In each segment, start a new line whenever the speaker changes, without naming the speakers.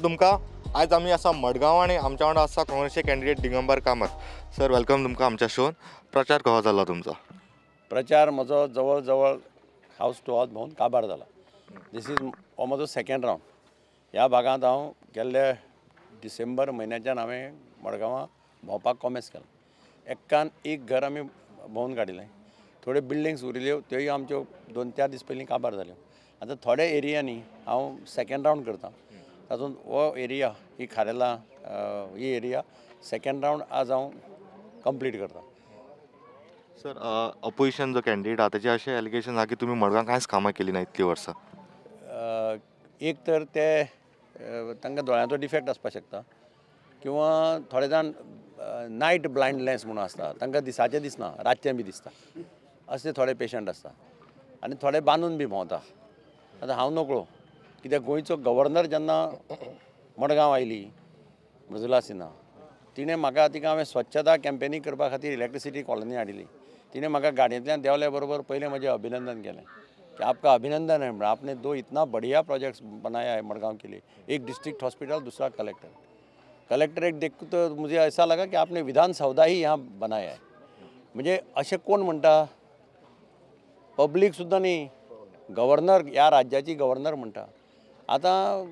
तुमकां आज आमी आसा मडगांव आनी आमच्या वांगडा आसा काँग्रेसचे candidate Digambar Kamat sir. Welcome तुमकां आमच्या शोन. प्रचार कसो जालो तुमचो?
प्रचार म्हजो जवळ जवळ हावस टू हावस भोंवन काबार जाला. दीस इज हो म्हजो सेकंड रावंड. ह्या भागांत हांव गेल्ले डिसेंबर म्हयन्याच्यान हांवें मडगांवां भोंवपाक कॉमेस केलो. एक्कान एक घर आमी भोंवन काडिलें. थोड्यो बिल्डिंग्स उरिल्ल्यो त्योय आमच्यो 2-4 दीस पयलीं काबार जाल्यो. आतां थोड्या एरियांनी हांव सेकंड रावंड करतां. तातूंत हो एरिया ही खारेला ही एरिया सेकंड रावंड आज हांव कंप्लीट करतां.
सर अपोजिशन जो कॅन्डिडेट आहा तेजें अशें एलिगेशन आहा की तुमी मडगांव कांयच कामां केलीं ना इतलीं वर्सां.
एक तर ते तांकां दोळ्यांचो डिफेक्ट आसपाक शकता किंवा थोडे जाण नायट ब्लायंडनेस म्हणून आसता, तांकां दिसाचें दिसना रातचें बी दिसता. अशे थोडे पेशंट आसता आनी थोडे बांदून बी भोंवता. आतां हांव नकळो कित्याक गोंयचो गव्हर्नर जेन्ना मडगांव आयली मृदुला सिन्हा, तिणें म्हाका तिका हांवें स्वच्छता कॅम्पेनींग करपा खातीर इलेक्ट्रिसिटी कॉलनी हाडिल्ली. तिणें म्हाका गाडयेंतल्यान देंवल्या बरोबर पयलें म्हजें अभिनंदन केलें कि आपका अभिनंदन है, आपने 2 इतना बढ़िया प्रोजेक्ट्स बनाया है मडगांव के लिए. एक डिस्ट्रिक्ट हॉस्पिटल, दूसरा कलेक्टरेट देख तो मुझे ऐसा लगा कि आपने विधान सौदा ही यहाँ बनाया है. म्हणजे अशें कोण म्हणटा, पब्लीक सुद्दां न्ही, गव्हर्नर ह्या राज्याची गव्हर्नर म्हणटा. आतां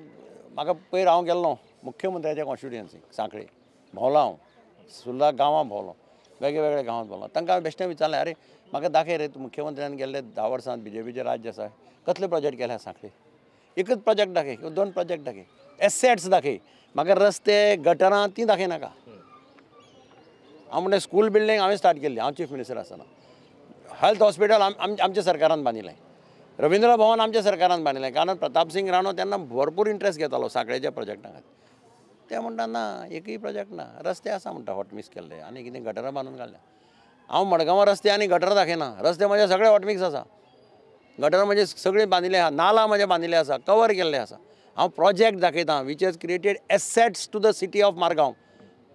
म्हाका पयर हांव गेल्लो मुख्यमंत्र्याच्या कॉन्स्टिट्युएन्सीक सांखळे भोंवलो, हांव सुर्ला गांवां भोंवलो, वेगवेगळ्या गांवांत भोंवलो. तांकां हांवें बेश्टें विचारलें, अरे म्हाका दाखय रे, तूं मुख्यमंत्र्यान गेल्ले 10 वर्सांत BJPचें राज्य आसा, कसले प्रोजेक्ट केल्या सांखळे? एकच प्रोजेक्ट दाखय किंवा 2 प्रोजेक्ट दाखय, एसेट्स दाखय. म्हाका रस्ते गटरां तीं दाखय नाका. हांव म्हणलें स्कूल बिल्डींग हांवें स्टार्ट केल्ली, हांव चीफ मिनिस्टर आसतना. हेल्थ हॉस्पिटल आमच्या सरकारान बांदिल्लें. रविंद्र भवन आमच्या सरकारान बांदिल्लें. कारण प्रताप सिंग राणो तेन्ना भरपूर इंट्रस्ट घेतालो सांखळेच्या प्रोजेक्टां खातीर. ते म्हणटा ना, एकूय प्रोजेक्ट ना, रस्ते आसा म्हणटा हॉटमिक्स केल्ले आनी कितें गटरां बांदून काडल्या. हांव मडगांवां रस्ते आनी गटरां दाखयना. रस्ते म्हजे सगळे हॉटमिक्स आसा, गटरां म्हजे सगळीं बांदिल्ले आसा, नाला म्हजे बांदिल्ले आसा, कवर केल्ले आसा. हांव प्रोजेक्ट दाखयतां which has created assets to the city of Margao.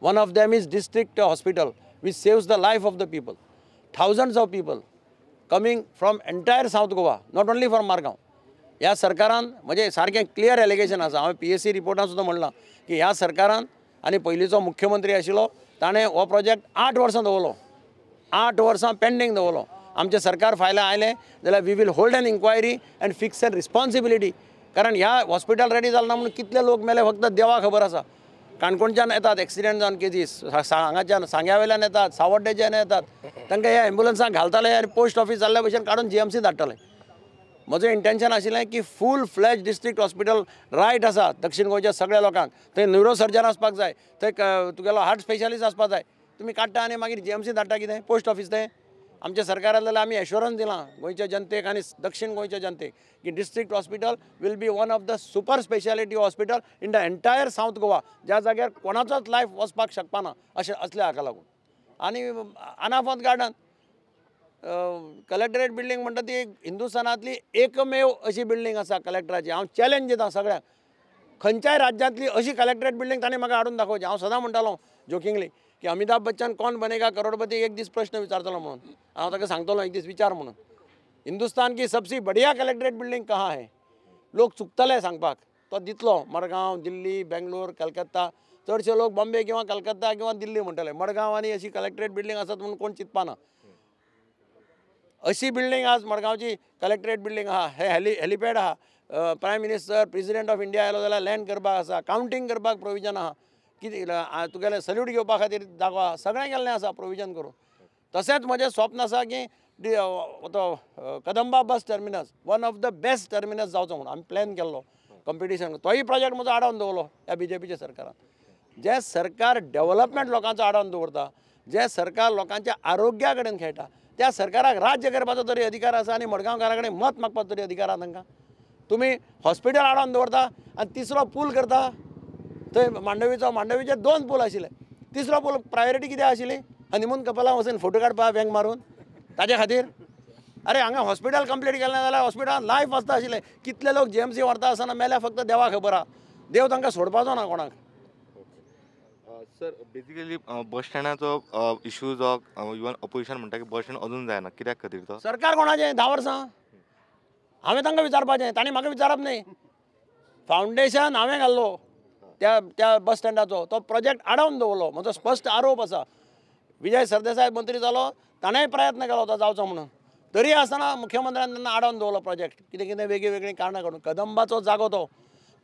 One of them is district hospital which saves the life of the people. Thousands of people coming from entire south Goa, not only from Margao. ह्या सरकारान म्हणजे सारकें clear allegation आसा. हांवें PSC रिपोर्टान सुद्दां म्हणलां की ह्या सरकारान आनी पयलींचो मुख्यमंत्री आशिल्लो ताणें हो प्रोजेक्ट 8 वर्सां दवरलो, 8 वर्सां पेंडींग दवरलो. आमचें सरकार फायल्या आयलें जाल्यार we will hold an inquiry and fix an responsibility. कारण ह्या हॉस्पिटल रेडी जालें ना म्हणून कितले लोक मेले फक्त देवा खबर आसा. काणकोणच्यान येतात एक्सिडेंट जावन केजीस, हांगाच्यान सांग्या वयल्यान येतात, सावड्डेच्यान येतात. तांकां ह्या एम्ब्युलन्सांक घालताले आनी पोस्ट ऑफिस जाल्ल्या भशेन काडून GMC धाडटाले. म्हजें इंटेंशन आशिल्लें की फूल फ्लॅज डिस्ट्रिक्ट हॉस्पिटल रायट आसा दक्षिण गोंयच्या सगळ्या लोकांक. थंय न्युरो सर्जन आसपाक जाय, थंय तुगेलो हार्ट स्पेशलिस्ट आसपाक जाय. तुमी काडटा आनी मागीर GMC धाडटा कितें पोस्ट ऑफिस. तें आमच्या सरकारान जाल्यार आमी एश्युरन्स दिलां गोंयच्या जनतेक आनी दक्षिण गोंयच्या जनतेक की district hospital will be one of the super speciality hospital in the entire south Goa. ज्या जाग्यार कोणाचोच लायफ वचपाक शकपाना अशें असल्या हाका लागून. आनी अनाफत गार्डन कलेक्टरेट बिल्डींग म्हणटा ती हिंदुस्थानांतली एकमेव अशी बिल्डींग आसा कलेक्टराची. हांव चॅलेंज दितां सगळ्यांक, खंयच्याय राज्यांतली अशी कलेक्टरेट बिल्डींग ताणें म्हाका हाडून दाखोवची. हांव सदां म्हणटालो जोकिंगली की अमिताभ बच्चन कौन बनेगा करोडपती एक दीस प्रश्न विचारतलो म्हणून. हांव ताका सांगतलो एक दीस विचार म्हणून. हिंदुस्तान की सबसे बढ़िया कलेक्टरेट बिल्डींग कहाँ है? लोक चुकतले सांगपाक. तो दितलो मडगांव, दिल्ली, बेंगलोर, कलकत्ता. चडशे लोक बॉम्बे किंवा कलकत्ता किंवा दिल्ली म्हणटले. मडगांव आनी अशी कलेक्टरेट बिल्डींग आसत म्हणून कोण चिंतपाना. अशी बिल्डींग आज मडगांवची कलेक्टरेट बिल्डींग आहा. हे हेलिपॅड आहा. Prime minister president of India आयलो जाल्यार लँड करपाक आसा, कावंटींग करपाक प्रोविजन आहा. कितें तुगेलें सल्यूट घेवपा खातीर जागो सगळें केल्लें आसा प्रोविजन करून. तशेंच म्हजें स्वप्न आसा की तो Kadamba bus terminus one of the best terminus जावचो म्हणून आमी प्लॅन केल्लो कंपिटिशन. तोय प्रोजेक्ट म्हजो आडावन दवरलो ह्या BJPच्या सरकारान. जे सरकार डेव्हलपमेंट लोकांचो आडावन दवरता, जे सरकार लोकांच्या आरोग्या कडेन खेळटा, त्या सरकाराक राज्य करपाचो तरी अधिकार आसा आनी मडगांवकारा कडेन मत मागपाचो तरी अधिकार आसा तांकां. तुमी हॉस्पिटल आडावन दवरता आनी तिसरो पूल करता. थंय मांडवीचे 2 पूल आशिल्ले. तिसरो पूल प्रायोरिटी कित्याक आशिल्ली? हनीमून कपलां वचून फोटो काडपा बँक मारून ताजे खातीर. अरे हांगा हॉस्पिटल कंप्लीट केलें जाल्यार हॉस्पिटलांत लायफ आसता आशिल्लें. कितले लोक GMC व्हरता आसतना मेल्या फक्त देवा खबर आहा. देव तांकां सोडपाचो ना कोणाक.
सर बेसिकली बस स्टँडाचो इश्यू जो इवन अपोजिशन म्हणटा की बस स्टँड अजून जायना, कित्याक खातीर तो?
सरकार कोणाचें 10 वर्सां हांवें तांकां विचारपाचें, तांणी म्हाका विचारप न्ही. फावंडेशन हांवें घाल्लो, त्या बस स्टँडाचो तो प्रोजेक्ट आडावन दवरलो. म्हजो स्पश्ट आरोप आसा. विजय सरदेसाय मंत्री जालो ताणेंय प्रयत्न केलो तो जावचो म्हणून, तरी आसतना मुख्यमंत्र्यान तेन्ना आडावन दवरलो प्रोजेक्ट. कितें कितें वेगळी कारणां काडून कदंबाचो जागो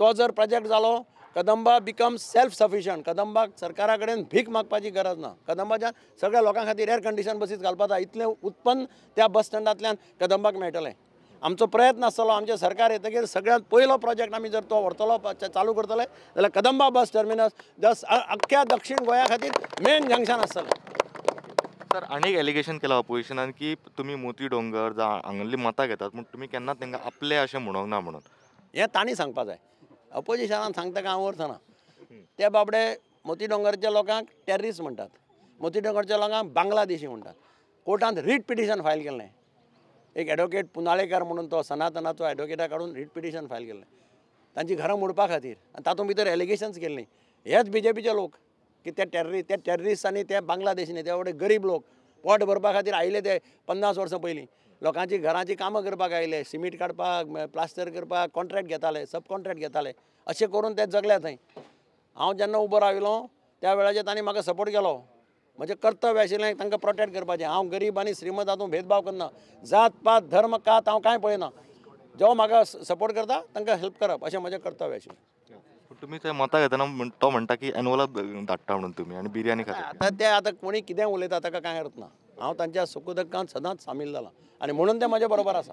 तो जर प्रोजेक्ट जालो, कदंबा बिकम सेल्फ सफिशियंट. कदंबाक सरकारा कडेन भीक मागपाची गरज ना. कदंबाच्या सगळ्या लोकां खातीर एअर कंडिशन बसीस घालपाक इतलें उत्पन्न त्या बस स्टँडांतल्यान कदंबाक मेळटलें. आमचो प्रयत्न आसतलो. आमचें सरकार येतकीर सगळ्यांत पयलो प्रोजेक्ट आमी जर तो व्हरतलो चालू करतले जाल्यार कदंबा बस टर्मिनस जस अख्ख्या दक्षिण गोंया खातीर मेन जंक्शन आसतलें.
सर आनी एक एलिगेशन केलां ऑपोजिशनान की तुमी मोती डोंगर जावं हांगली मतां घेतात पूण तुमी केन्नाच तांकां आपले अशें म्हणोंक ना म्हणून.
हें तांणी सांगपाक जाय. अपोजिशनान सांगता काय हांव अर्थ ना. ते बाबडे मोती डोंगरच्या लोकांक टॅररिस्ट म्हणटात. मोती डोंगरच्या लोकांक बांगलादेशी म्हणटात. कोर्टांत रीट पिटिशन फायल केल्लें. एक एडवोकेट पुनाळेकर म्हणून तो सनातनाचो एडवोकेटा काडून रीट पिटिशन फायल केल्लें तांची घरां मोडपा खातीर. आनी तातूंत भितर एलिगेशन्स केल्लीं. हेच बीजेपीचे लोक की ते टॅररिस्ट आनी ते बांगलादेशी ते बाबडे गरीब लोक पोट भरपा खातीर आयले ते 50 वर्सां पयलीं. लोकांची घरांची कामां करपाक आयले. सिमीट काडपाक, प्लास्टर करपाक कॉन्ट्रॅक्ट घेताले, सब कॉन्ट्रॅक्ट घेताले. अशें करून ते जगल्या थंय. हांव जेन्ना उबो राविलो त्या वेळाचेर तांणी म्हाका सपोर्ट केलो. म्हजें कर्तव्य आशिल्लें तांकां प्रोटेक्ट करपाचें. हांव गरीब आनी श्रीमंत हातूंत भेदभाव करना. जात पात धर्म कात हांव कांय पळयना. जो म्हाका सपोर्ट करता तांकां हेल्प करप अशें म्हजें कर्तव्य आशिल्लें.
तुमी थंय मतां घेतना तो म्हणटा की एनवलाप धाडटा म्हणून तुमी आनी बिर्याणी खाता.
आतां कोणी कितें उलयता ताका कांय अर्थ ना. हांव तांच्या सुखदुखांत सदांच सामील जाला आनी म्हणून ते म्हजे बरोबर आसा.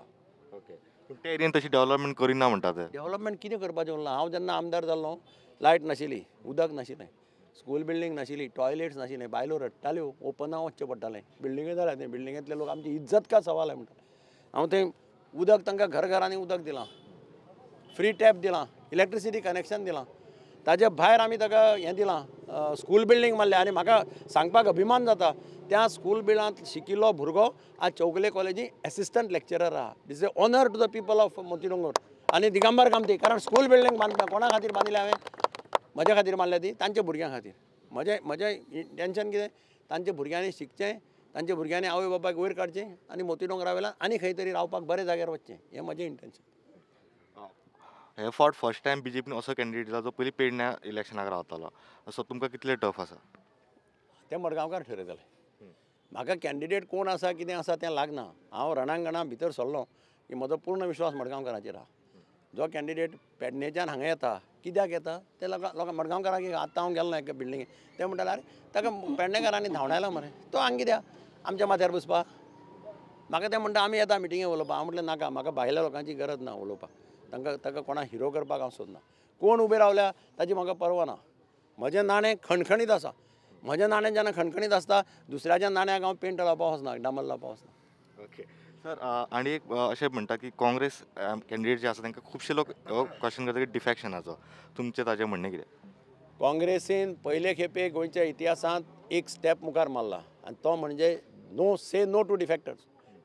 ओके पूण ते एरियेन तशी डेव्हलपमेंट करिना म्हणटा ते.
डेव्हलपमेंट कितें करपाचें उरलां. हांव जेन्ना आमदार जाल्लो लायट नाशिल्ली, उदक नाशिल्लें, स्कूल बिल्डींग नाशिल्ली, टॉयलेट्स नाशिल्ले, बायलो रडटाल्यो, ओपनाक वचचें पडटालें. बिल्डिंगे जाल्या ते बिल्डिंगेंतले लोक आमची इज्जत का सवाल आहे म्हणटा. हांव थंय उदक तांकां घरांनी उदक दिलां, फ्री टॅप दिलां, इलेक्ट्रिसिटी कनेक्शन दिलां. ताजे भायर आमी ताका हें दिलां, स्कूल बिल्डींग मारल्या. आनी म्हाका सांगपाक अभिमान जाता त्या स्कूल बिल्डांत शिकिल्लो भुरगो आज चौगुले कॉलेजी एसिस्टंट लेक्चरर आहा. This is honour to the people of Moti Dongar आनी दिगंबर कामती. कारण स्कूल बिल्डींग बांदता कोणा खातीर बांदिल्लें हांवें? म्हज्या खातीर बांदल्या ती तांच्या भुरग्यां खातीर. म्हजें टेंशन कितें? तांच्या भुरग्यांनी शिकचें, तांच्या भुरग्यांनी आवय बापायक वयर काडचें आनी मोती डोंगरा वयल्यान आनी खंय तरी रावपाक बरे जाग्यार वचचें. हें म्हजें इंटेंशन.
हे फावट फर्स्ट टायम बीजेपीन असो कॅन्डिडेट दिला जो पयलीं पेडण्या इलेक्शनाक रावतालो. असो तुमकां कितले टफ आसा?
तें मडगांवकार ठरयतले. म्हाका कॅन्डिडेट कोण आसा कितें आसा तें लागना. हांव रणांगणा भितर सरलो की म्हजो पूर्ण विश्वास मडगांवकाराचेर आहा. जो कॅन्डिडेट पेडणेच्यान हांगा येता कित्याक येता ते लोकां मडगांवकाराक आतां हांव गेल्लो एका बिल्डिंगेक ते म्हणटाले अरे ताका पेडणेकारांनी धांवडायला मरे तो हांगा कित्याक आमच्या माथ्यार बसपाक. म्हाका ते म्हणटा आमी येता मिटिंगेक उलोवपाक. हांव म्हटलें नाका म्हाका भायल्या लोकांची गरज ना उलोवपाक. ताका कोणा हिरो करपाक हांव सोदना. कोण उबे रावल्या ताची म्हाका पर्वा ना. म्हजें नाणें खणखणीत आसा. म्हजें नाणें जेन्ना खणखणीत आसता दुसऱ्याच्या नाण्याक हांव पेंट लावपाक वचना, डामर लावपाक वचना.
ओके सर आनी एक अशें म्हणटा की काँग्रेस कॅन्डिडेट जे आसा तांकां खुबशे लोक क्वेश्चन करता की डिफॅक्शनाचो. तुमचें ताजें म्हणणें कितें?
काँग्रेसीन पयले खेपे गोंयच्या इतिहासांत एक स्टेप मुखार मारला आनी तो म्हणजे नो टू डिफॅक्टर्स.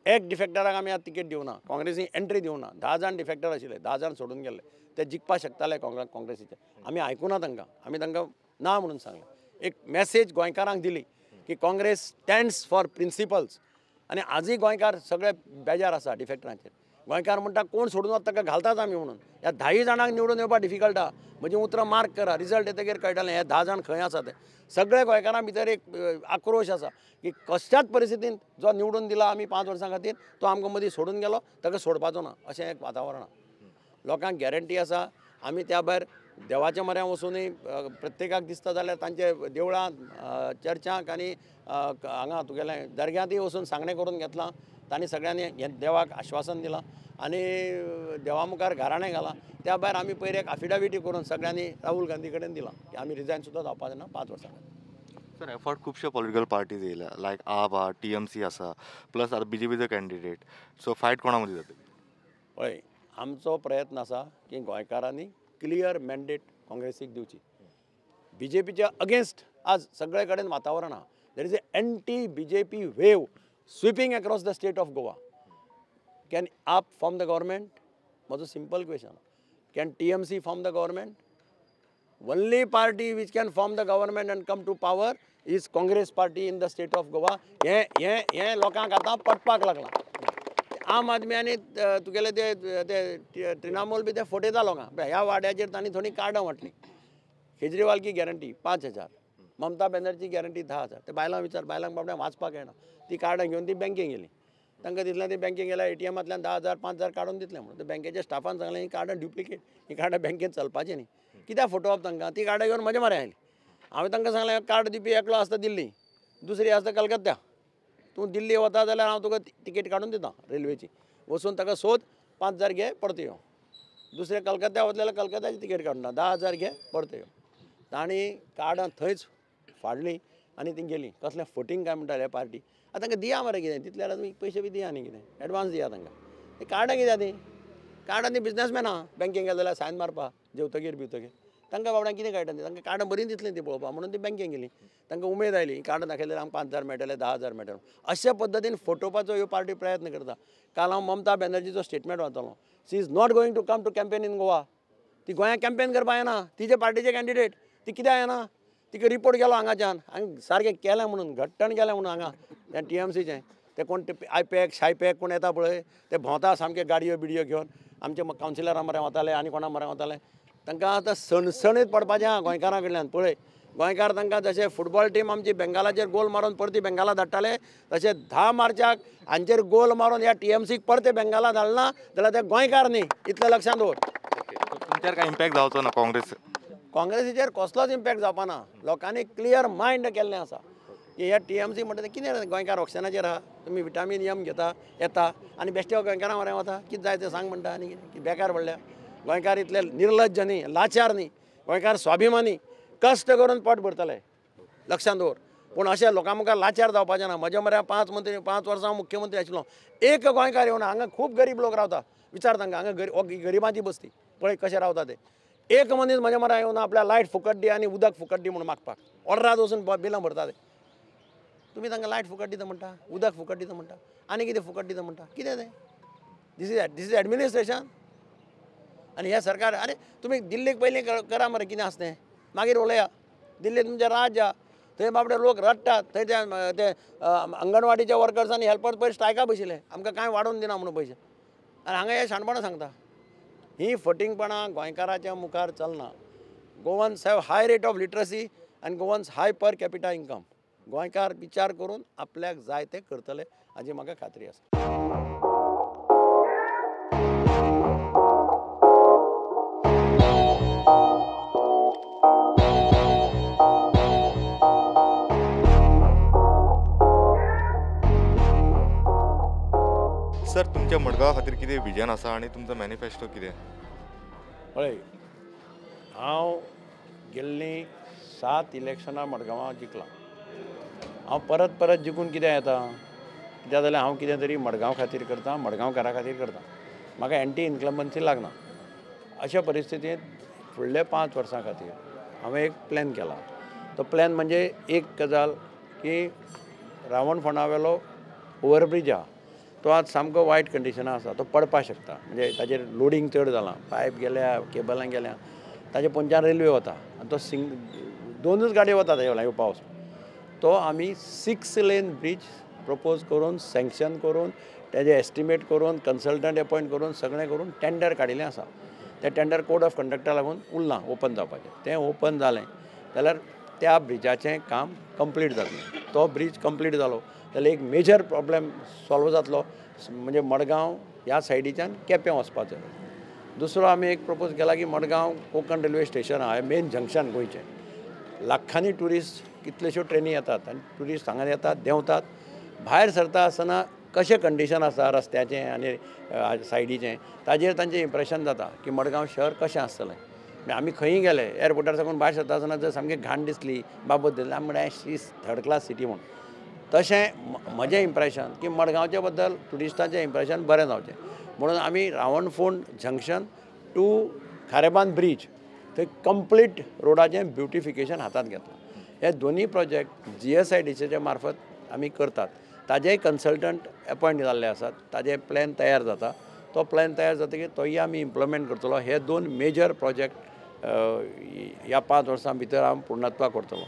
एक डिफॅक्टराक आमी आतां तिकेट दिवना. काँग्रेसीन एंट्री दिवना. 10 जाण डिफॅक्टर आशिल्ले, 10 जाण सोडून गेल्ले. ते जिखपाक शकताले काँग्रेसीचे. आमी आयकुना तांकां. आमी तांकां ना म्हणून सांगलें. एक मॅसेज गोंयकारांक दिली की काँग्रेस स्टँड्स फॉर प्रिंसिपल्स. आनी आजूय गोंयकार सगळे बेजार आसा डिफॅक्टरांचेर. गोंयकार म्हणटा कोण सोडून वता ताका घालतात आमी म्हणून. ह्या 10 जाणांक निवडून येवपाक डिफिकल्ट आहा. म्हजीं उतरां मार्क करा. रिजल्ट येतकीर कळटलें हे 10 जाण खंय आसा ते. सगळे गोंयकारां भितर एक आक्रोश आसा की कशाच परिस्थितीन जो निवडून दिला आमी 5 वर्सां खातीर तो आमकां मदीं सोडून गेलो ताका सोडपाचो ना अशें एक वातावरण आहा. लोकांक गॅरंटी आसा. आमी त्या भायर देवाच्या म्हऱ्यान वचूनय प्रत्येकाक दिसता जाल्यार तांचे देवळांत, चर्चांक आनी हांगा तुगेलें दर्ग्यांतय वचून सांगणें करून घेतलां. तांणी सगळ्यांनी हें देवाक आश्वासन दिलां आनी देवा मुखार घराणें घालां. त्या भायर आमी पयर एक एफिडेविटी करून सगळ्यांनी राहुल गांधी कडेन दिलां की आमी रिजायन सुद्दां जावपाक ना 5 वर्सां खातीर.
सर एफर्ट खुबशे पॉलिटिकल पार्टीज येयल्या लायक आप आहा, TMC आसा, प्लस आतां BJPचो कॅन्डिडेट. सो फायट कोणा मदीं जातली?
पळय आमचो प्रयत्न आसा की गोंयकारांनी क्लियर मॅन्डेट काँग्रेसीक दिवची. BJPच्या अगेन्स्ट आज सगळे कडेन वातावरण आहा. There is anti BJP wave sweeping across the state of Goa. Can AAP form the government? म्हजो simple question. Can TMC form the government? Only party which can form the government and come to power is Congress party in the state of Goa. हे लोकांक आतां पटपाक लागलां. आम आदमी आनी तुगेले ते तृणमूल बी ते फटयता लोकांक. ह्या वाड्याचेर तांणी थोडी कार्डां वांटलीं. केजरीवाल की गॅरंटी 5,000, ममता बॅनर्जी गॅरंटी 10,000. ते बायलांक विचार, बायलांक बाबड्यांक वाचपाक येना, ती कार्डां घेवन ती बँकेक गेली. तांकां दिसलें ती बँकेक गेल्यार ATMांतल्यान 10,000 5,000 काडून दितले म्हणून. ते बँकेच्या स्टाफान सांगलें ही कार्डां ड्युप्लिकेट, ही कार्डां बँकेत चलपाची न्ही. कित्याक फटोवप तांकां? ती कार्डां घेवन म्हजे म्हऱ्या आयली. हांवें तांकां सांगलें कार्ड दिवपी एकलो आसता दिल्ली, दुसरी आसता कलकत्ता. तूं दिल्ली वता जाल्यार हांव तुका तिकेट काडून दितां रेल्वेची. वचून ताका सोद, 5,000 घे परत यो. दुसरे कलकत्ता वतले जाल्यार कलकत्ताची तिकेट काडून ना, 10,000 घे परत यो. तांणी कार्डां थंयच फाडलीं आनी ती गेली. कसलें फटींग काय म्हणटाले पार्टी. आतां तांकां दिया मरे कितें, तितले जाल्यार तुमी पयशे बी दिया न्ही कितें, एडवान्स दिया तांकां. ती कार्डां कित्याक ती? कार्डां ती बिजनसमॅन आहा, बँकेक गेले जाल्यार सायन मारपा जेवतगीर बिवतगीर. तांकां बाबड्यांक कितें कळटा ती? तांकां कार्डां बरीं दिसलीं ती पळोवपाक म्हणून ती बँकेक गेली. तांकां उमेद आयली, कार्डां दाखयल्यार आमकां 5,000 मेळटले, 10,000 मेळटले. अशे पद्दतीन फटोवपाचो ह्यो पार्टी प्रयत्न करता. काल हांव ममता बॅनर्जीचो स्टेटमेंट वाचलो. She is not going to come to campaign in Goa. ती गोंयांत कॅम्पेन करपाक येना, तिचे पार्टीचे कॅन्डिडेट. ती कित्याक येना? तिका रिपोर्ट गेलो हांगाच्यान, हांवें सारकें केलें म्हणून, घट्टण केलें म्हणून हांगा त्या TMCचें. ते कोण ते आयपॅक शायपॅक कोण येता पळय, ते भोंवता सामके गाडयो बिडयो घेवन, आमचे कावन्सिलरां मरे वताले आनी कोणा मरे वताले. तांकां आतां सणसणीत पडपाचें आहा गोंयकारां कडल्यान. पळय, गोंयकार तांकां जशे फुटबॉल टीम आमची बेंगालाचेर गोल मारून परती बेंगाला धाडटाले, तशे 10 मार्चाक हांचेर गोल मारून ह्या TMCक परते बेंगाला धाडना जाल्यार ते गोंयकार न्ही, इतलें लक्षांत दवर.
तुमच्यार काय इम्पॅक्ट जावचो ना
काँग्रेसीचेर कसलोच इम्पॅक्ट जावपा ना. लोकांनी क्लियर मायंड केल्लें आसा की ह्या TMC म्हणटा तें कितें गोंयकार ऑक्सिजनाचेर आहा. तुमी विटामीन एम घेता येता आनी बेश्टे गोंयकारां मरे वता. कितें जाय तें सांग म्हणटा आनी कितें बेकार पडल्या. गोंयकार इतले निर्लज्ज न्ही, लाचार न्ही. गोंयकार स्वाभिमानी, कश्ट करून पोट भरतले, लक्षांत दवर. पूण अशें लोकां मुखार लाचार जावपाचें ना. म्हज्या मरे 5 वर्सां मुख्यमंत्री आशिल्लो, एक गोंयकार येवना. हांगा खूब गरीब लोक रावता, विचार तांकां. हांगा गरिबांची बस्ती पळय कशें रावता ते. एक मनीस म्हज्या म्हऱ्या येवना आपल्या लायट फुकट दी आनी उदक फुकट दी म्हणून मागपाक. ऑर्डरात वचून बिलां भरता ते. तुमी तांकां लायट फुकट दिता म्हणटा, उदक फुकट दिता म्हणटा, आनी कितें फुकट दिता म्हणटा. कितें तें? This is administration. आनी हे सरकार, अरे तुमी दिल्लीक पयलीं करा मरे कितें आसता तें, मागीर उलया. दिल्ली तुमचें राज्य आहा, थंय बाबडे लोक रडटात. थंय ते अंगणवाडीच्या वर्कर्सांनी हेल्पर्स पयर स्ट्रायका बशिल्ले, आमकां कांय वाडोवन दिना म्हणून पयशे. आनी हांगा हे शाणपणां सांगता. ही फटिंगपणां गोंयकाराच्या मुखार चलना. Goans have high rate of literacy आनी गोवन्स हाय पर कॅपिटा इन्कम. गोंयकार विचार करून आपल्याक जाय तें करतले हाची म्हाका खात्री आसा.
सर, तुमच्या मडगांवा खातीर कितें विजन आसा आनी तुमचो मॅनिफेस्टो कितें?
पळय, हांव गेल्लीं 7 इलेक्शनां मडगांवां जिखलां. हांव परत परत जिखून कित्याक येता? कित्याक जाल्यार हांव कितें तरी मडगांव खातीर करतां, मडगांवकारा खातीर करतां. म्हाका एंटी इन्कम्बन्सी लागना. अशा परिस्थितींत फुडले 5 वर्सां खातीर हांवें एक प्लॅन केला. तो प्लॅन म्हणजे एक गजाल की रावण फोंडावेलो ओवरब्रीज आहा, तो आज सामको वायट कंडिशनां आसा. तो पडपाक शकता. म्हणजे ताजेर लोडिंग चड जालां, पायप गेल्या, केबलां गेल्या, ताजे पोंच्यान रेल्वे वता आनी तो 2च गाडयो वता ताजे वयल्यान येवपा वचून. तो आमी 6 लेन ब्रीज प्रपोज करून, सँक्शन करून, तेजे एस्टिमेट करून, कन्सल्टंट अपॉयंट करून, सगळें करून टेंडर काडिल्लें आसा. तें टेंडर कोड ऑफ कंडक्टा लागून उरलां ओपन जावपाचें. तें ओपन जालें जाल्यार त्या ब्रिजाचें काम कंप्लीट जातलें. तो ब्रीज कंप्लीट जालो जाल्यार एक मेजर प्रॉब्लेम सॉल्व जातलो. म्हणजे मडगांव ह्या सायडीच्यान केपें वचपाचें. दुसरो आमी एक प्रपोज केला की मडगांव कोंकण रेल्वे स्टेशन आहा, मेन जंक्शन गोंयचें. लाखांनी ट्युरिस्ट कितल्योश्यो ट्रेनी येतात आनी ट्युरिस्ट हांगा येतात, देंवतात. भायर सरता आसतना कशें कंडिशन आसा रस्त्याचें आनी सायडीचें, ताजेर तांचें इम्प्रेशन जाता की मडगांव शहर कशें आसतलें. आमी खंयी गेले, एअरपोर्टार साकून भायर सरता आसतना जर सामकी घाण दिसली, बाबत दिसली, आमी म्हणलें शीस थर्ड क्लास सिटी म्हणून. तशें म्हजें इम्प्रेशन की मडगांवचे बद्दल ट्युरिस्टांचें इम्प्रेशन बरें जावचें म्हणून आमी Ravanfond junction to Kharebandh bridge थंय कंप्लीट रोडाचें ब्युटिफिकेशन हातांत घेतलां. हे दोनी प्रोजेक्ट GSIDCच्या मार्फत आमी करतात. ताजेय कन्सल्टंट अपॉयंट जाल्ले आसात. ताजे प्लॅन तयार जाता. तो प्लॅन तयार जातकीर तोय आमी इम्प्लिमेंट करतलो. हे 2 मेजर प्रोजेक्ट ह्या 5 वर्सां भितर हांव पूर्णत्वाक करतलो.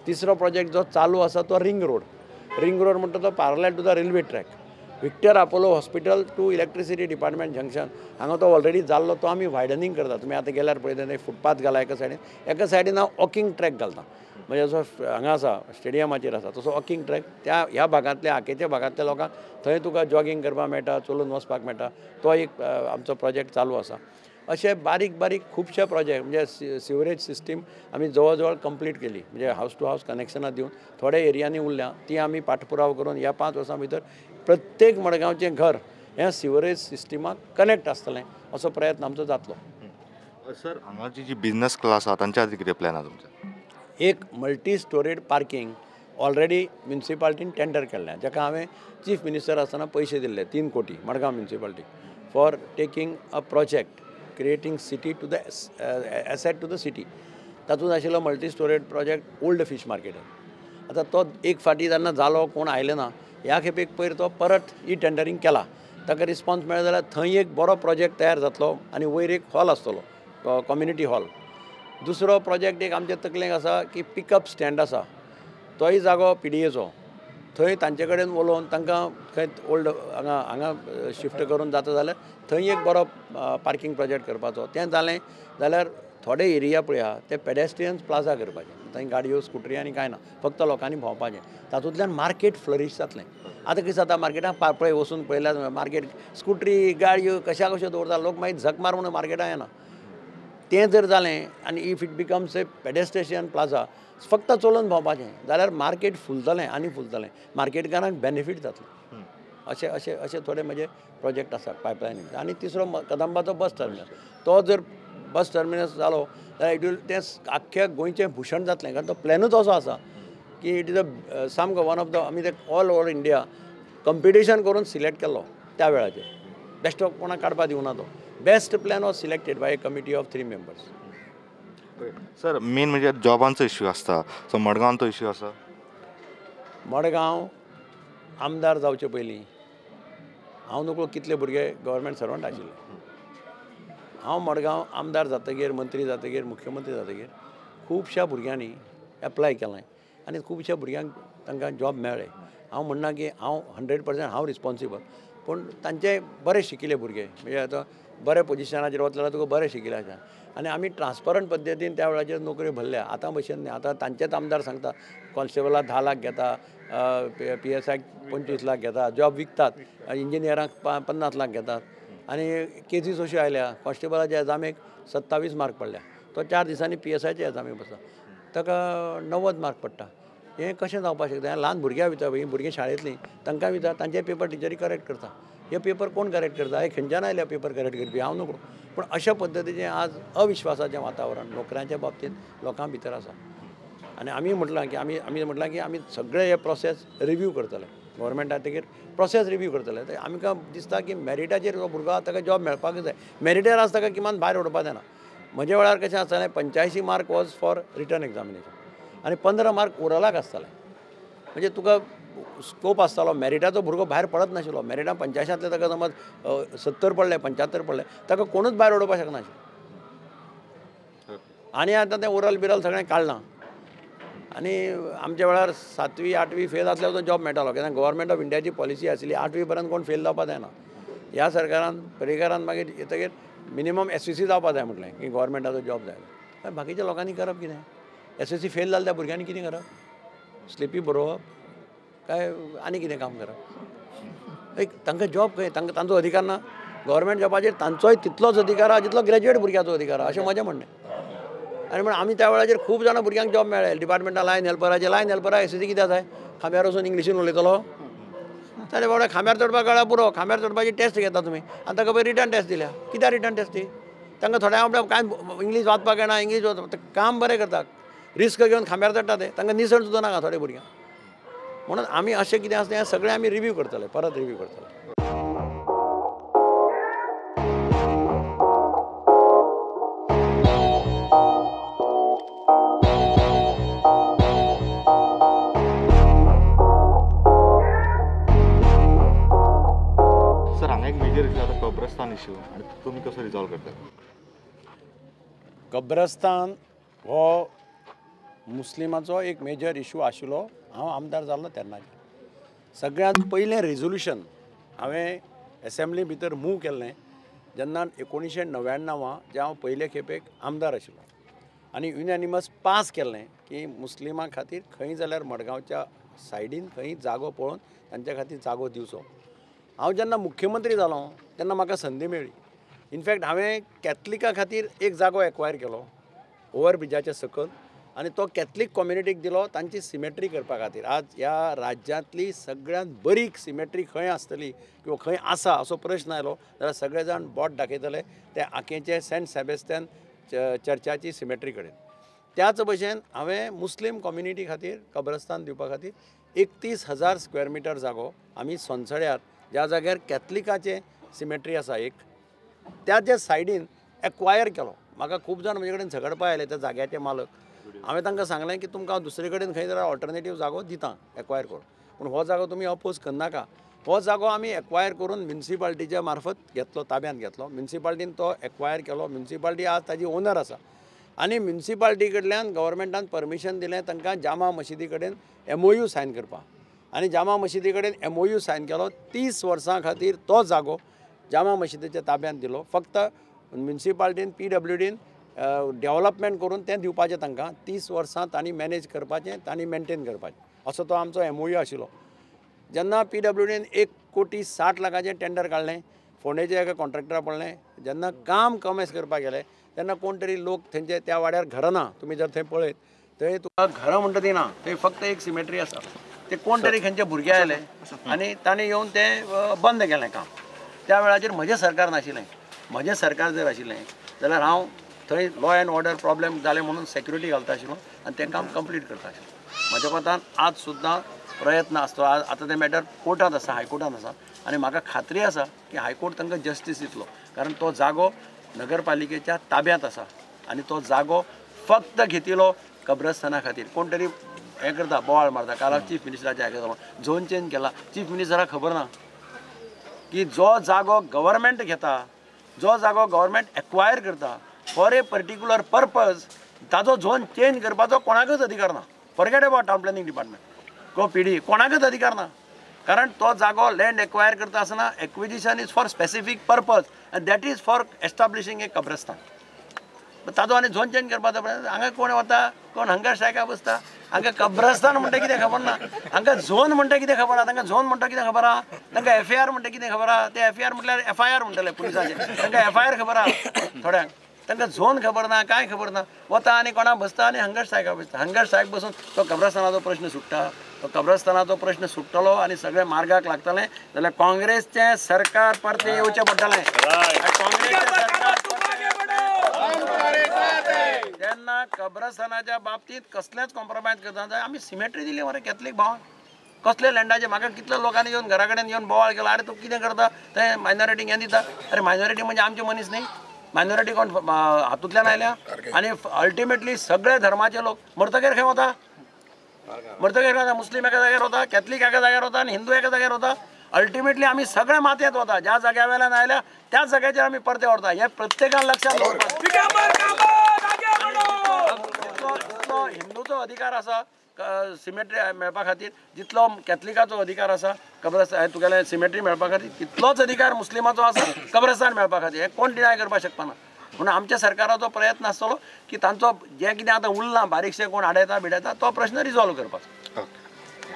तिसरो प्रोजेक्ट जो चालू आसा तो रिंग रोड म्हणटा तो parallel to the railway track. Victor Apollo hospital to electricity department junction हांगा तो ऑलरेडी जाल्लो तो आमी वायडनींग करता. तुमी आतां गेल्यार पळयता फुटपाथ घाला एका सायडीन हांव वॉकिंग ट्रॅक घालता. म्हणजे जसो हांगा आसा स्टेडियमाचेर आसा तसो वॉकिंग ट्रॅक ह्या भागांतल्या आखेच्या भागांतल्या लोकांक थंय तुका जॉगिंग करपाक मेळटा, चलून वचपाक मेळटा. तो एक आमचो प्रोजेक्ट चालू आसा. अशे बारीक बारीक खुबशे प्रोजेक्ट म्हणजे सिवरेज सिस्टीम आमी जवळ जवळ कंप्लीट केली. म्हणजे हावस टू हावस कनेक्शनां दिवन थोड्या एरियांनी उरल्या ती आमी पाठपुरावो करून ह्या 5 वर्सां भितर प्रत्येक मडगांवचें घर हें सिवरेज सिस्टिमाक कनेक्ट आसतलें असो प्रयत्न आमचो जातलो.
सर हांगाची जी बिझनेस क्लास आहा तांच्या खातीर कितें प्लॅन आहा तुमचें?
एक मल्टी स्टोरेड पार्किंग ऑलरेडी म्युन्सिपाल्टीन टेंडर केल्लें, जाका हांवें चीफ मिनिस्टर आसतना पयशे दिल्ले 3 कोटी मडगांव म्युन्सिपाल्टीक for taking a project creating city to the asset to the city. तातूंत आशिल्लो multi storeyed project old fish market. आतां तो एक फाटी जेन्ना जालो कोण आयले ना ह्या खेपेक पयर तो परत ई टेंडरींग केला. ताका रिस्पॉन्स मेळ्ळो जाल्यार थंय एक बरो प्रोजेक्ट तयार जातलो आनी वयर एक हॉल आसतलो कम्युनिटी हॉल. दुसरो प्रोजेक्ट एक आमच्या तकलेक आसा की पिकअप स्टँड आसा तोय जागो PDAचो. थंय तांचे कडेन उलोवन तांकां खंय ओल्ड हांगा शिफ्ट करून जाता जाल्यार थंय एक बरो पार्किंग प्रोजेक्ट करपाचो. तें जालें जाल्यार थोडे एरिया पळया ते पेडेस्ट्रियन्स प्लाझा करपाचे. थंय गाडयो स्कुटरी आनी कांय ना, फक्त लोकांनी भोंवपाचें. तातूंतल्यान मार्केट फ्लरीश जातलें. आतां कितें जाता मार्केटाक पळय वचून पळयल्यार मार्केट स्कुटरी गाडयो कशा दवरता लोक मागीर झक मारून मार्केटां येना. तें जर जालें आनी if it becomes a pedestrian plaza फक्त चलून भोंवपाचें जाल्यार मार्केट फुलतलें आनी फुलतलें. मार्केटकारांक बेनिफीट जातलें. अशें अशें अशें थोडे म्हजे प्रोजेक्ट आसात पायपलायनीन. आनी तिसरो कदंबाचो बस टर्मिनस. तो जर बस टर्मिनस जालो जाल्यार इट वील तें आख्ख्या गोंयचें भुशण जातलें. कारण तो प्लॅनूच असो आसा की इट इज अ सामको वन ऑफ द आमी ते ऑल ओवर इंडिया कंपिटिशन करून सिलेक्ट केल्लो त्या वेळाचेर. बेस्ट ऑफ कोणाक काडपा दिवना तो. Best plan was selected by a committee of 3 members.
Sir main म्हणजे जॉबांचो इश्यू आसता सो मडगांवान तो इश्यू आसा?
मडगांव आमदार जावचे पयलीं हांव नकळो कितले भुरगे गव्हर्मेंट सर्वंट आशिल्ले. हांव मडगांव आमदार जातकीर मंत्री जातकीर मुख्यमंत्री जातकीर खुबश्या भुरग्यांनी एप्लाय केलें आनी खुबश्या भुरग्यांक तांकां जॉब मेळ्ळे. हांव म्हणना की हांव 100% हांव रिस्पॉन्सिबल, पूण तांचे बरे शिकिल्ले भुरगे म्हणजे आतां बऱ्या पोजिशनाचेर वतले जाल्यार तुका बरें शिकिल्ले आसा. आनी आमी ट्रान्सपरंट पद्दतीन त्या वेळाचेर नोकऱ्यो भरल्या. आतां भशेन न्ही. आतां तांचेच आमदार सांगता कॉन्स्टेबलाक 10 लाख घेता, PSIक 25 लाख घेता, जॉब विकतात, इंजिनियरांक 50 लाख घेतात. आनी केसीस अश्यो आयल्या कॉन्स्टेबलाच्या एग्जामेक 27 मार्क पडल्या. तो 4 दिसांनी PSIच्या एग्जामेक बसता, ताका 90 मार्क पडटा. हें कशें जावपाक शकता? हें ल्हान भुरग्यां भितर ही भुरगीं शाळेंतलीं तांकां विचार तांचे पेपर टिचरी करेक्ट करता. हे पेपर कोण करेक्ट करता? हे खंयच्यान आयल्या पेपर करेक्ट करपी? हांव नको. पूण अशा पद्दतीचें आज अविश्वासाचें वातावरण नोकऱ्यांच्या बाबतींत लोकां भितर आसा. आनी आमी म्हटलां की आमी सगळे हे प्रोसेस रिव्यू करतले. गव्हर्मेंटा खातीर प्रोसेस रिव्यू करतले. तर आमकां दिसता की मेरिटाचेर जो भुरगो आसा ताका जॉब मेळपाक जाय. मेरिटार आसा ताका किमान भायर उडोवपाक जायना. म्हज्या वेळार कशें आसतालें 85 mark was for return examination आनी 15 मार्क ओरलाक आसताले. म्हणजे तुका स्कोप आसतालो. मेरिटाचो भुरगो भायर पडत नाशिल्लो. मेरिटान 85तले ताका समज 70 पडले 75 पडले ताका कोणूच भायर उडोवपाक शकनाशिल्लो. आनी आतां तें ओरल बिरल सगळें काडलां. आनी आमच्या वेळार 7वी 8वी फेल आसल्यार तो जॉब मेळटालो. कित्याक गव्हर्मेंट ऑफ इंडियाची पॉलिसी आशिल्ली 8वी पर्यंत कोण फेल जावपाक जायना. ह्या सरकारान पर्रीकारान मागीर येतकीर मिनिमम SSC जावपाक जाय म्हटलें की गव्हर्मेंटाचो जॉब जाय. बाकीच्या लोकांनी करप कितें? SSC फेल जाल्या त्या भुरग्यांनी कितें करप? स्लिपी बरोवप काय आनी कितें काम करप? एक तांकां जॉब खंय? तांचो अधिकार ना? गव्हर्मेंट जॉबाचेर तांचोय तितलोच अधिकार आहा जितलो ग्रॅज्युएट भुरग्याचो अधिकार आहा अशें म्हजें म्हणणें. आनी म्हण आमी त्या वेळाचेर खूब जाणां भुरग्यांक जॉब मेळ्ळे. डिपार्टमेंटा लायन हेल्पराक SSC कित्याक जाय? खांब्यार वचून इंग्लिशीन उलयतलो? जाल्यार बाबा खांब्यार चडपाक कळ्ळ्यार पुरो. खांब्यार चडपाची टेस्ट घेता तुमी आनी ताका पळय रिटर्न टेस्ट दिल्या. कित्याक रिटर्न टेस्ट ती? तांकां थोड्या आपल्या कांय इंग्लीश वाचपाक येना. इंग्लीश काम बरें करता. रिस्क घेवन खांब्यार चडटा ते तांकां निसण सुद्दां नाका थोड्या भुरग्यांक. म्हणून आमी अशें कितें आसा तें सगळें आमी रिव्यू करतले. परत रिव्यू करतले.
सर हांगा एक मेजर इश्यू आसा कब्रस्तान इश्यू आनी तुमी कसो रिजॉल्व करता?
कब्रस्तान हो मुस्लिमाचो एक मेजर इश्यू आशिल्लो हांव आमदार जाल्लो तेन्नाचेर. सगळ्यांत पयलें रेजोल्युशन हांवें एसेंब्ली भितर मूव केल्लें जेन्ना 1999 जे हांव पयले खेपेक आमदार आशिल्लो आनी युनॅनिमस पास केल्लें की मुस्लिमां खातीर खंय जाल्यार मडगांवच्या सायडीन खंय जागो पळोवन तांच्या खातीर जागो दिवचो. हांव जेन्ना मुख्यमंत्री जालो तेन्ना म्हाका संदी मेळ्ळी. इनफॅक्ट हांवें कॅथलिकां खातीर एक जागो एक्वायर केलो ओव्हरब्रिजाच्या सकयल आनी तो कॅथलीक कम्युनिटीक दिलो तांची सिमेट्री करपा खातीर. आज ह्या राज्यांतली सगळ्यांत बरी सिमेट्री खंय आसतली किंवा खंय आसा असो प्रश्न आयलो जाल्यार सगळे जाण बोट दाखयतले ते आंकेचे सेंट सेबेस्टियन चर्चाची सिमेट्री कडेन. त्याच भशेन हांवें मुस्लीम कम्युनिटी खातीर कब्रस्तान दिवपा खातीर 31,000 स्क्वेअर मिटर जागो आमी सोनसड्यार ज्या जाग्यार कॅथलिकाचे सिमेट्री आसा एक त्याचे सायडीन एक्वायर केलो. म्हाका खूब जाण म्हजे कडेन झगडपा आयले त्या जाग्याचे मालक. हांवें तांकां सांगलें की तुमकां हांव दुसरे कडेन खंय जाल्यार ऑल्टरनेटीव जागो दितां एक्वायर करून, पूण हो जागो तुमी अपोज करनाका. हो जागो आमी एक्वायर करून म्युन्सिपाल्टीच्या मार्फत घेतलो, ताब्यांत घेतलो. म्युन्सिपाल्टीन तो एक्वायर केलो. म्युन्सिपाल्टी आज ताजी ओनर आसा आनी म्युन्सिपाल्टी कडल्यान गव्हर्मेंटान परमिशन दिलें तांकां जामा मशिदी कडेन MOU सायन करपाक आनी जामा मशिदी कडेन MOU सायन केलो. 30 वर्सां खातीर तो जागो जामा मशिदीच्या ताब्यांत दिलो. फक्त म्युन्सिपाल्टीन PWDन डेव्हलपमेंट करून तें दिवपाचें तांकां. 30 वर्सां तांणी मॅनेज करपाचें, तांणी मेंटेन करपाचें असो तो आमचो MOU आशिल्लो. जेन्ना PWDन 1,60,00,000चें टेंडर काडलें, फोंडेचे एका कॉन्ट्रॅक्टरा पडलें, जेन्ना काम कमेस करपाक गेले तेन्ना कोण तरी लोक थंयचे त्या वाड्यार घरां ना. तुमी जर थंय पळयत थंय तुका घरां म्हणटा ती ना, थंय फक्त एक सिमेट्री आसा. ते कोण तरी खंयचे भुरगे आयले आनी तांणी येवन तें बंद केलें काम. त्या वेळाचेर म्हजें सरकार नाशिल्लें. म्हजें सरकार जर आशिल्लें जाल्यार हांव थंय लॉ एंड ऑर्डर प्रॉब्लेम जाले म्हणून सेक्युरिटी घालता आशिल्लो आनी तें काम कंप्लीट करता आशिल्लो. म्हज्या कोतान आज सुद्दां प्रयत्न आसतो. आतां तें मॅटर कोर्टांत आसा, हायकोर्टांत आसा आनी म्हाका खात्री आसा की हायकोर्ट तांकां जस्टीस दितलो. कारण तो जागो नगरपालिकेच्या ताब्यांत आसा आनी तो जागो फक्त घेतिलो कब्रस्ताना खातीर. कोण तरी हें करता, बोवाळ मारता. काल चीफ मिनिस्टराच्या आयकता झोन चेंज केला. चीफ मिनिस्टराक खबर ना की जो जागो गव्हर्मेंट घेता, जो जागो गव्हर्मेंट एक्वायर करता फॉर ए पर्टिक्युलर पर्पज, ताजो झोन चेंज करपाचो कोणाकच अधिकार ना. Forget about town planning department को PD कोणाकच अधिकार ना. कारण तो जागो लँड एक्वायर करता आसतना acquisition is for specific purpose and that is for establishing a कब्रस्तान. ताजो आनी झोन चेंज करपाचो हांगा कोण वता, कोण हंगर स्ट्रायका बसता. हांगा कब्रस्तान म्हणटा कितें खबर ना, हांगा झोन म्हणटा कितें खबर आहा. तांकां झोन म्हणटा कितें खबर आहा, तांकां FIR म्हणटा कितें खबर आहा. ते FIR म्हटल्यार FIR म्हणटले पुलिसाचे. तांकां FIR खबर आहा थोड्यांक. तांकां झोन खबर ना, कांय खबर ना. वता आनी कोणा बसता आनी हंगर स्ट्रायका बसता. हंगर स्ट्रायक बसून तो कब्रस्तानाचो प्रश्न सुट्टा. तो कब्रस्तानाचो प्रश्न सुट्टलो आनी सगळे मार्गाक लागतले जाल्यार काँग्रेसचें सरकार परते येवचें पडटलें. काँग्रेसचें सरकार तेन्ना कब्रस्तानाच्या बाबतींत कसलेंच कॉम्प्रोमायज करता जाय. आमी सिमेट्री दिली मरे कॅथलीक भावांक. कसले लँडाचे म्हाका कितल्या लोकांनी येवन घरा कडेन येवन बोवाळ केला. अरे तूं कितें करता, तें मायनॉरिटीक हें दिता. अरे मायनॉरिटी म्हणजे आमचे मनीस न्ही. मायनॉरिटी कोण हातूंतल्यान आयल्या आनी अल्टिमेटली सगळे धर्माचे लोक मरतकीर खंय वता. मरतकीर वता. मुस्लीम एका जाग्यार वता, कॅथलीक एका जाग्यार वता आनी हिंदू एका जाग्यार वता. अल्टिमेटली आमी सगळे मातयेत वता. ज्या जाग्या वेल्यान आयल्या त्याच जाग्याचेर आमी परते व्हरता. हे प्रत्येकान लक्षात जितलो हिंदूचो अधिकार आसा सिमेट्री मेळपा खातीर, जितलो कॅथलिकाचो अधिकार आसा कब्रस्तान तुगेलें सिमेट्री मेळपा खातीर, तितलोच अधिकार मुस्लिमाचो आसा कब्रस्तान मेळपा खातीर. हे कोण डिनाय करपाक शकपाना. म्हणून आमच्या सरकाराचो प्रयत्न आसतलो की तांचो जें कितें आतां उरलां बारीकशें कोण आडयता बिडयता तो प्रश्न रिजॉल्व करपाचो.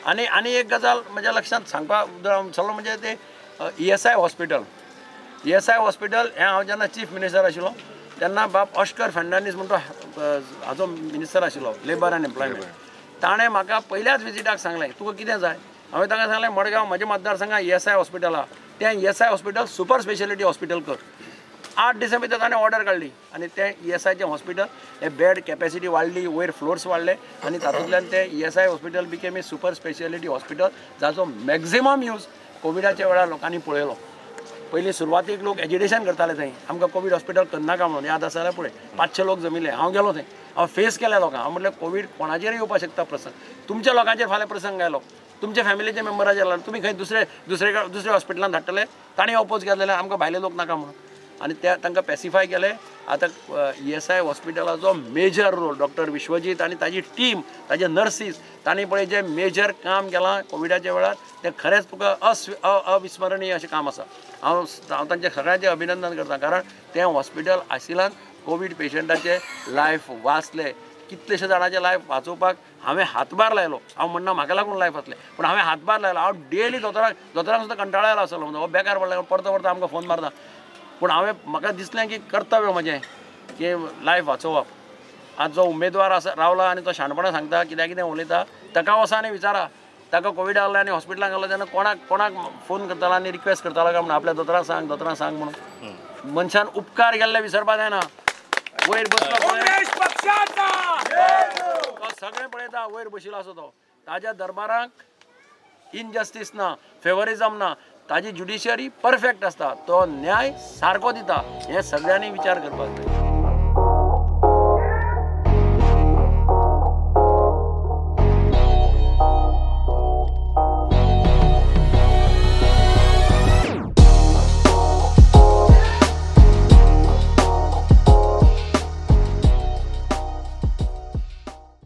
आनी एक गजाल म्हज्या लक्षांत सांगपाक चलो म्हणजे ते ESI हॉस्पिटल. ESI हॉस्पिटल हें हांव जेन्ना चीफ मिनिस्टर आशिल्लो तेन्ना बाब ऑस्कर फेर्नांडीस म्हणून तो हाजो मिनिस्टर आशिल्लो लेबर एंड एम्प्लॉयमेंट. ताणें म्हाका पयल्याच विजिटाक सांगलें तुका कितें जाय. हांवें तांकां सांगलें मडगांव म्हज्या मतदारसंघात ESI हॉस्पिटल आहा, तें ESI hospital super speciality hospital कर. 8 दिसां भितर ताणें ऑर्डर काडली आनी तें ESIचें हॉस्पिटल हे बेड कॅपेसिटी वाडली, वयर फ्लोर्स वाडले आनी तातूंतल्यान तें ESI hospital became a super speciality hospital जाचो मॅक्झिमम यूज कोविडाच्या वेळार लोकांनी पळयलो. पयलीं सुरवातीक लोक एजिटेशन करताले थंय आमकां कोवीड हॉस्पिटल करनाका म्हणून. याद आसा जाल्यार पळय 500 लोक जमिल्ले. हांव गेलो थंय, हांव फेस केल्या लोकांक. हांव म्हटलें कोवीड कोणाचेर येवपाक शकता प्रसंग. तुमच्या लोकांचेर फाल्यां प्रसंग आयलो, तुमच्या फॅमिलीच्या मेंबराचेर तुमी खंय दुसरे हॉस्पिटलांत धाडटले. ताणें अपोज केलेले आमकां भायले लोक नाका म्हणून. आनी तांकां पॅसिफाय केलें. आतां ESI हॉस्पिटलाचो मेजर रोल डॉक्टर विश्वजीत आनी ताजी टीम, ताजे नर्सीस, तांणी पळय जें मेजर काम केलां कोविडाच्या वेळार तें खरेंच तुका अविस्मरणीय अशें काम आसा. हांव तांचें सगळ्यांचें अभिनंदन करतां, कारण तें हॉस्पिटल आशिल्ल्यान कोवीड पेशंटाचे लायफ वाचले. कितलेशे जाणांचे लायफ वाचोवपाक हांवें हातभार लायलो. हांव म्हणना म्हाका लागून लायफ वाचलें, पूण हांवें हातभार लायलो. हांव डेली दोतोराक सुद्दां कंटाळ्ळो आसलो, हो बेकार पडला, परतो आमकां फोन मारता. पूण म्हाका दिसलें की कर्तव्य म्हजें की लायफ वाचोवप. आज जो उमेदवार रावला आनी तो शाणपणां सांगता, कितें उलयता, ताका वचा आनी विचारा. ताका कोविड आसलें आनी हॉस्पिटलांत गेलो तेन्ना कोणाक फोन करतालो आनी रिक्वेस्ट करतालो काय म्हणून आपल्या दोतोराक सांग म्हणून. मनशान उपकार केल्ले विसरपाक जायना. वयर बसलो सगळें पळयता, वयर बशिल्लो आसा तो. ताज्या दरबाराक इनजस्टीस ना, फेवरिजम ना. ताजी ज्युडिशियरी परफेक्ट आसता, तो न्याय सारको दिता. हें सगळ्यांनी विचार करपाक जाय.